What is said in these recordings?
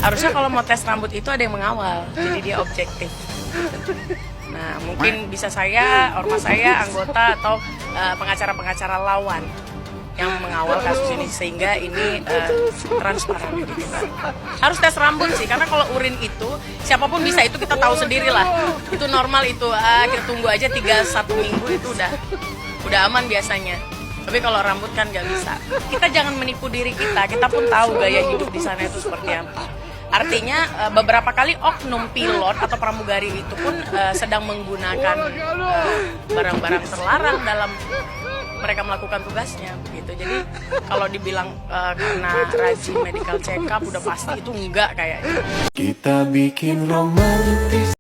Harusnya kalau mau tes rambut itu ada yang mengawal, jadi dia objektif. Nah, mungkin bisa saya, ormas saya, anggota atau pengacara-pengacara lawan yang mengawal kasus ini sehingga ini transparan gitu. Harus tes rambut sih, karena kalau urin itu siapapun bisa, itu kita tahu sendiri lah. Itu normal itu, kita tunggu aja 1 minggu itu udah aman biasanya. Tapi kalau rambut kan nggak bisa. Kita jangan menipu diri kita pun tahu gaya hidup di sana itu seperti apa. Artinya beberapa kali oknum pilot atau pramugari itu pun sedang menggunakan barang-barang terlarang dalam mereka melakukan tugasnya begitu. Jadi kalau dibilang karena rajin medical check up udah pasti itu enggak kayaknya. Kita bikin romantis.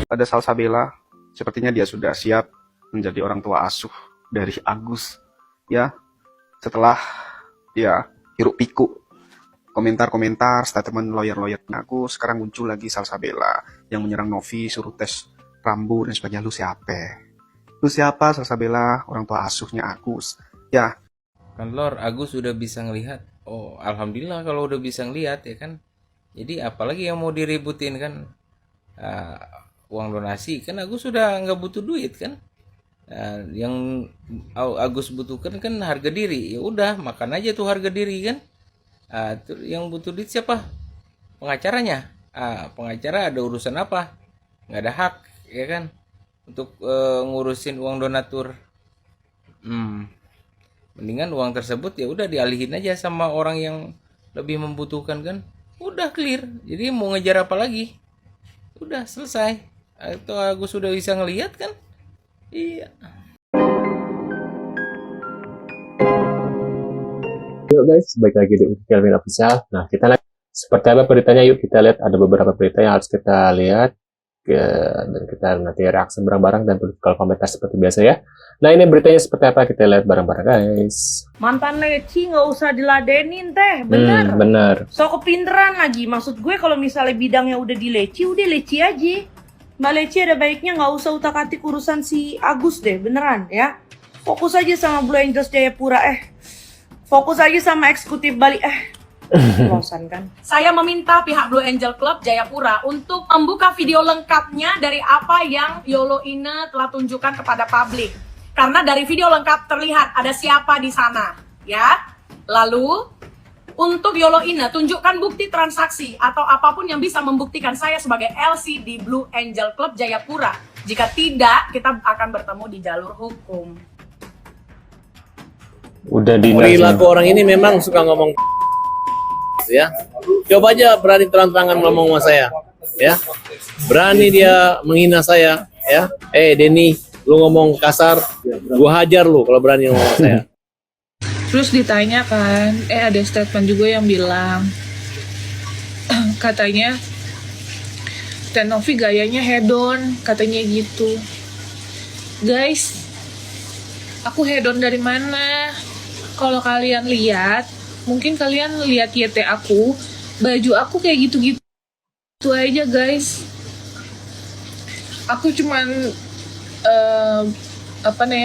Ada Salsabella, sepertinya dia sudah siap menjadi orang tua asuh dari Agus. Ya, setelah ya hiruk pikuk komentar-komentar, statement lawyer-lawyer Agus, sekarang muncul lagi Salsabella yang menyerang Novi, suruh tes rambut dan sebagainya. Lu siapa? Lu siapa Salsabella, orang tua asuhnya Agus? Ya. Kan Lor, Agus udah bisa ngelihat. Oh, alhamdulillah kalau udah bisa ngelihat ya kan. Jadi apalagi yang mau diributin kan? Uang donasi kan Agus sudah nggak butuh duit kan. Yang Agus butuhkan kan harga diri. Ya udah, makan aja tuh harga diri kan. Yang butuh duit siapa? Pengacaranya. Pengacara ada urusan apa? Nggak ada hak ya kan untuk ngurusin uang donatur. Mendingan uang tersebut ya udah dialihin aja sama orang yang lebih membutuhkan kan. Udah clear. Jadi mau ngejar apa lagi? Udah selesai. Itu Agus sudah bisa ngelihat kan? Iya. Yuk guys, balik lagi di Kelvin Official. Nah, kita lihat seperti apa beritanya. Yuk kita lihat, ada beberapa berita yang harus kita lihat dan kita nanti reaksi bareng-bareng dan kalau komentar seperti biasa ya. Nah, ini beritanya seperti apa, kita lihat bareng-bareng guys. Mantan leci nggak usah diladenin teh, bener. Bener. So kepinteran lagi, maksud gue kalau misalnya bidangnya udah dileci, udah leci aja. Mbak Leci ada baiknya nggak usah utak-atik urusan si Agus deh, beneran ya. Fokus aja sama Blue Angels Jayapura, fokus aja sama eksekutif Bali, bosan kan. Saya meminta pihak Blue Angel Club Jayapura untuk membuka video lengkapnya dari apa yang Yolo Ine telah tunjukkan kepada publik. Karena dari video lengkap terlihat ada siapa di sana, ya. Lalu untuk Yolo Ine tunjukkan bukti transaksi atau apapun yang bisa membuktikan saya sebagai LC di Blue Angel Club Jayapura. Jika tidak, kita akan bertemu di jalur hukum. Udah perilaku orang ini memang suka ngomong ya. Coba aja berani terang-terangan ngomong sama saya ya. Berani dia menghina saya ya. Denny, lu ngomong kasar, gua hajar lu kalau berani ngomong sama saya. Terus ditanya kan, ada statement juga yang bilang katanya Teh Novi gayanya hedon, katanya gitu. Guys, aku hedon dari mana? Kalau kalian lihat, mungkin kalian lihat YT aku, baju aku kayak gitu-gitu aja guys. Aku cuman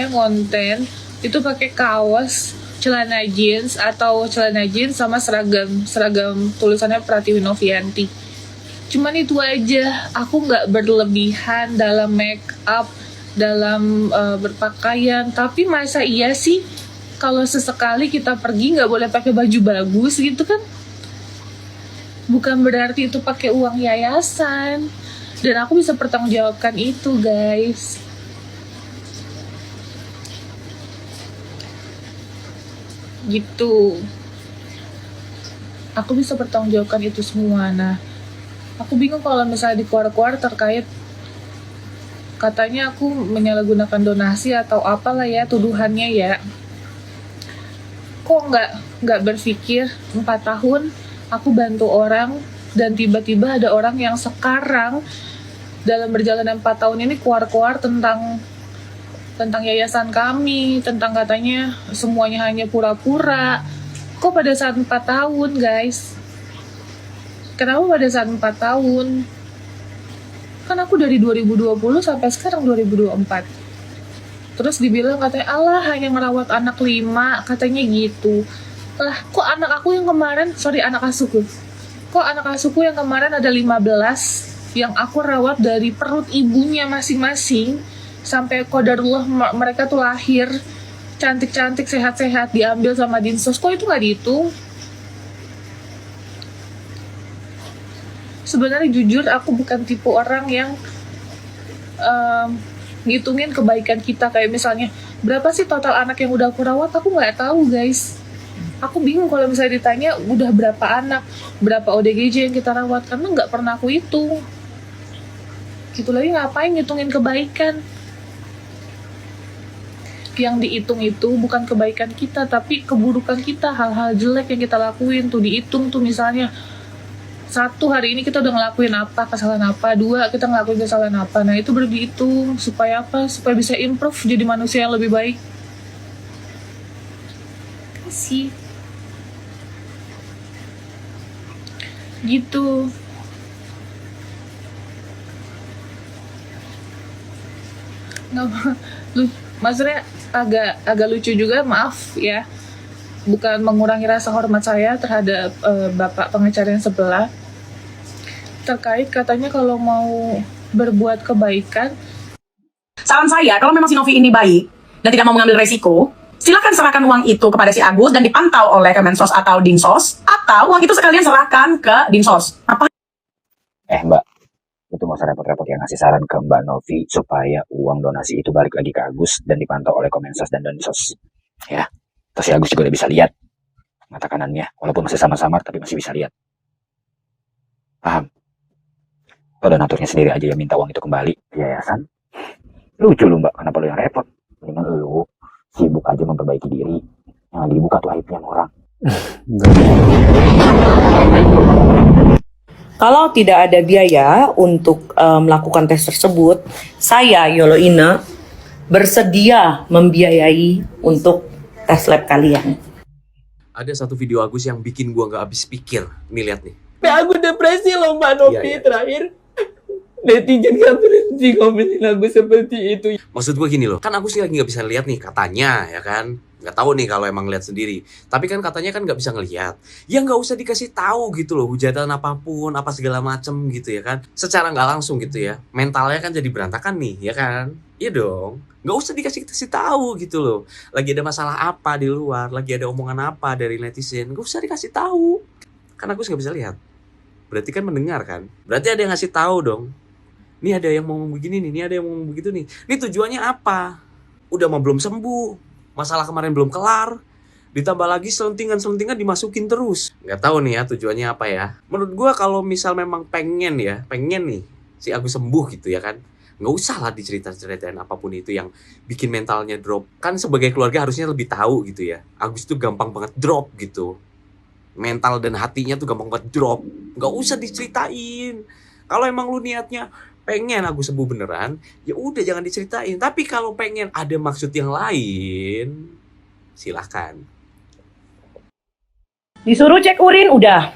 ngonten itu pakai kaos, celana jeans sama seragam tulisannya Pratiwi Novianti. Cuman itu aja. Aku nggak berlebihan dalam make up, dalam berpakaian. Tapi masa iya sih kalau sesekali kita pergi nggak boleh pakai baju bagus gitu kan? Bukan berarti itu pakai uang yayasan. Dan aku bisa pertanggungjawabkan itu guys. Gitu, aku bisa pertanggungjawabkan itu semua. Nah, aku bingung kalau misalnya di keluar-keluar terkait katanya aku menyalahgunakan donasi atau apalah ya tuduhannya ya. Kok nggak berpikir 4 tahun aku bantu orang dan tiba-tiba ada orang yang sekarang dalam perjalanan 4 tahun ini keluar-keluar tentang yayasan kami, tentang katanya semuanya hanya pura-pura. Kok pada saat 4 tahun guys? Kenapa pada saat 4 tahun? Kan aku dari 2020 sampai sekarang 2024. Terus dibilang katanya, Allah hanya merawat anak 5, katanya gitu. Lah, kok anak aku yang kemarin, anak asuku. Kok anak asuku yang kemarin ada 15 yang aku rawat dari perut ibunya masing-masing sampai qadarullah mereka tuh lahir cantik-cantik, sehat-sehat, diambil sama dinsos. Kok itu nggak dihitung? Sebenarnya jujur aku bukan tipe orang yang ngitungin kebaikan kita. Kayak misalnya, berapa sih total anak yang udah aku rawat? Aku nggak tahu, guys. Aku bingung kalau misalnya ditanya udah berapa anak, berapa ODGJ yang kita rawat, karena nggak pernah aku hitung. Gitu lagi ngapain ngitungin kebaikan? Yang dihitung itu bukan kebaikan kita, tapi keburukan kita, hal-hal jelek yang kita lakuin tuh dihitung tuh. Misalnya 1, hari ini kita udah ngelakuin apa, kesalahan apa. 2, kita ngelakuin kesalahan apa. Nah itu baru dihitung. Supaya apa? Supaya bisa improve jadi manusia yang lebih baik. Kasih. Gitu. Nggak, maksudnya agak lucu juga, maaf ya. Bukan mengurangi rasa hormat saya terhadap bapak pengacara yang sebelah. Terkait katanya kalau mau berbuat kebaikan. Saran saya, kalau memang si Novi ini baik dan tidak mau mengambil resiko, silakan serahkan uang itu kepada si Agus dan dipantau oleh Kemensos atau Dinsos, atau uang itu sekalian serahkan ke Dinsos. Apa? Mbak, itu nggak usah repot-repot ya ngasih saran ke Mbak Novi supaya uang donasi itu balik lagi ke Agus dan dipantau oleh Kemensos dan Dinsos. Ya, terus si Agus juga udah bisa lihat mata kanannya, walaupun masih samar-samar tapi masih bisa lihat. Paham? Lo donaturnya sendiri aja yang minta uang itu kembali ke yayasan. Lucu lu Mbak, kenapa lu yang repot? Mendingan lu sibuk aja memperbaiki diri. Yang lagi dibuka tuh aibnya orang. Kalau tidak ada biaya untuk melakukan tes tersebut, saya Yoloina bersedia membiayai untuk tes lab kalian. Ada satu video Agus yang bikin gua nggak habis pikir. Nih lihat nih. Aku depresi loh Mbak Novi terakhir. Netizen gak berhenti komenin aku seperti itu. Maksud gue gini loh, kan Agus lagi nggak bisa lihat nih katanya, ya kan? Nggak tahu nih kalau emang lihat sendiri. Tapi kan katanya kan nggak bisa ngelihat. Ya nggak usah dikasih tahu gitu loh, hujatan apapun, apa segala macem gitu ya kan? Secara nggak langsung gitu ya, mentalnya kan jadi berantakan nih, ya kan? Iya dong. Nggak usah dikasih tahu gitu loh. Lagi ada masalah apa di luar, lagi ada omongan apa dari netizen, nggak usah dikasih tahu. Kan Agus nggak bisa lihat. Berarti kan mendengar kan? Berarti ada yang ngasih tahu dong. Ini ada yang mau ngomong begini nih, ini ada yang mau ngomong begitu nih. Ini tujuannya apa? Udah mah belum sembuh, masalah kemarin belum kelar, ditambah lagi selentingan-selentingan dimasukin terus. Nggak tahu nih ya tujuannya apa ya. Menurut gua kalau misal memang pengen nih si Agus sembuh gitu ya kan, nggak usah lah diceritain apapun itu yang bikin mentalnya drop. Kan sebagai keluarga harusnya lebih tahu gitu ya. Agus tuh gampang banget drop gitu. Mental dan hatinya tuh gampang banget drop. Nggak usah diceritain. Kalau emang lu niatnya pengen Agus sembuh beneran, ya udah jangan diceritain. Tapi kalau pengen ada maksud yang lain, silahkan. Disuruh cek urin, udah.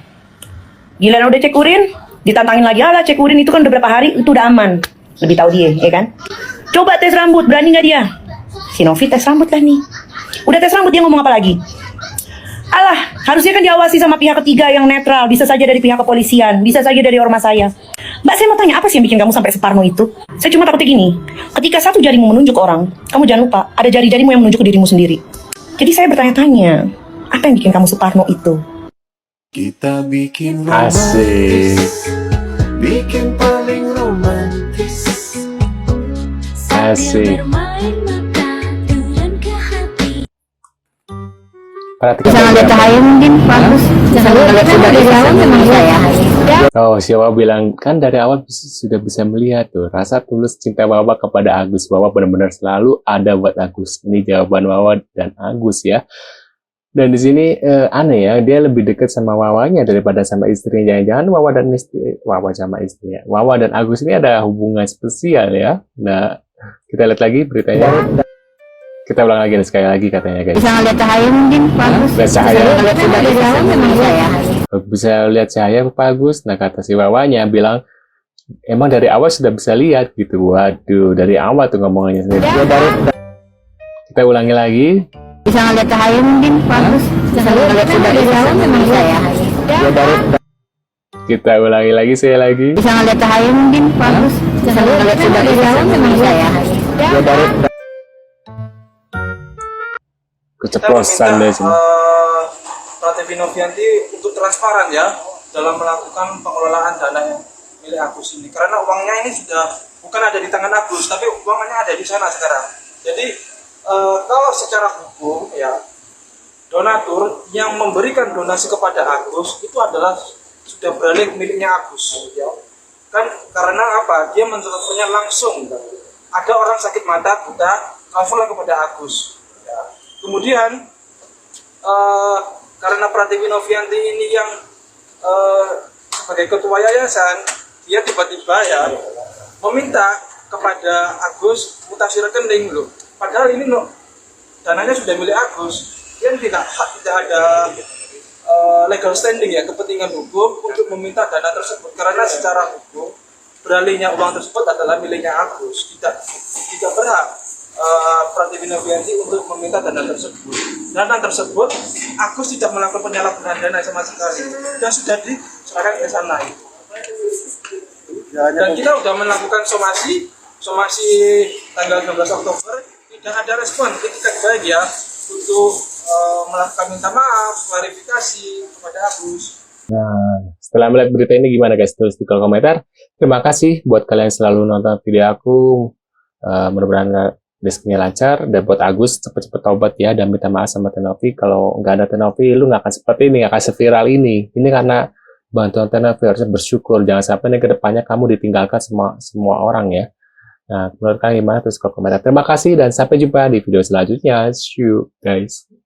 Giliran udah cek urin, ditantangin lagi, alah cek urin itu kan udah berapa hari, itu udah aman. Lebih tahu dia, ya kan? Coba tes rambut, berani nggak dia? Si Novi tes rambut lah nih. Udah tes rambut, dia ngomong apa lagi? Alah, harusnya kan diawasi sama pihak ketiga yang netral. Bisa saja dari pihak kepolisian, bisa saja dari ormas saya. Mbak, saya mau tanya, apa sih yang bikin kamu sampai separno itu? Saya cuma takutnya gini, ketika satu jarimu menunjuk orang, kamu jangan lupa, ada jari-jarimu yang menunjuk ke dirimu sendiri. Jadi saya bertanya-tanya, apa yang bikin kamu separno itu? Kita bikin romantis, bikin paling romantis. Asik. Perhatikan Jangan lihat cahaya mungkin bagus. Jangan lihat dari awal memang ya. Oh, siapa bilang kan dari awal sudah bisa melihat tuh rasa tulus cinta Wawa kepada Agus. Wawa benar-benar selalu ada buat Agus. Ini jawaban Wawa dan Agus ya. Dan di sini aneh ya, dia lebih dekat sama Wawanya daripada sama istrinya. Jangan-jangan Wawa dan Wawa sama istrinya. Wawa dan Agus ini ada hubungan spesial ya. Nah, kita lihat lagi beritanya. Kita ulang lagi sekali lagi katanya guys. Bisa lihat cahaya mungkin bagus. Lihat cahaya. Dari awal memang ya. Bisa lihat cahaya bagus. Nah kata si Wawanya bilang emang dari awal sudah bisa lihat gitu. Waduh, dari awal tuh ngomongannya sendiri. Kita ulangi lagi. Bisa ngeliat cahaya mungkin bagus. Bisa ngeliat sudah dari jauh memang bisa ya. Kita ulangi lagi, saya lagi. Bisa ngeliat cahaya mungkin bagus. Bisa ngeliat sudah dari jauh memang bisa ya. Keceplosan deh sini. Prativi Novianti untuk transparan ya dalam melakukan pengelolaan dana yang milik Agus ini, karena uangnya ini sudah bukan ada di tangan Agus, tapi uangnya ada di sana sekarang. Jadi kalau secara hukum ya, donatur yang memberikan donasi kepada Agus itu adalah sudah beralih miliknya Agus ya. Kan karena apa? Dia mentransfernya langsung. Ada orang sakit mata buta, transferlah kepada Agus ya. Kemudian karena Prativi Novianti ini yang sebagai ketua yayasan, dia tiba-tiba ya meminta kepada Agus mutasi rekening loh. Padahal ini dananya sudah milik Agus. Dia tidak ada legal standing ya, kepentingan hukum untuk meminta dana tersebut, karena secara hukum beralihnya uang tersebut adalah miliknya Agus. Tidak berhak Prativi Novianti untuk meminta dana tersebut. Dana tersebut Agus tidak melakukan penyalahgunaan dana sama sekali dan sudah diserahkan ke sana. Dan kita sudah melakukan somasi tanggal 12 Oktober, tidak ada respon itikat baik ya untuk melakukan minta maaf, klarifikasi kepada Agus. Nah, setelah melihat berita ini gimana guys? Tulis di kolom komentar. Terima kasih buat kalian yang selalu nonton video aku. Mudah-mudahan rezekinya lancar, dan buat Agus cepet-cepet taubat ya, dan minta maaf sama Tenovi. Kalau nggak ada Tenovi, lu nggak akan seperti ini, nggak akan seviral ini. Ini karena bantuan Tenovi, harusnya bersyukur. Jangan sampai nih kedepannya kamu ditinggalkan semua orang ya. Nah, menurut kalian gimana? Tulis kolom komentar. Terima kasih dan sampai jumpa di video selanjutnya. See you guys.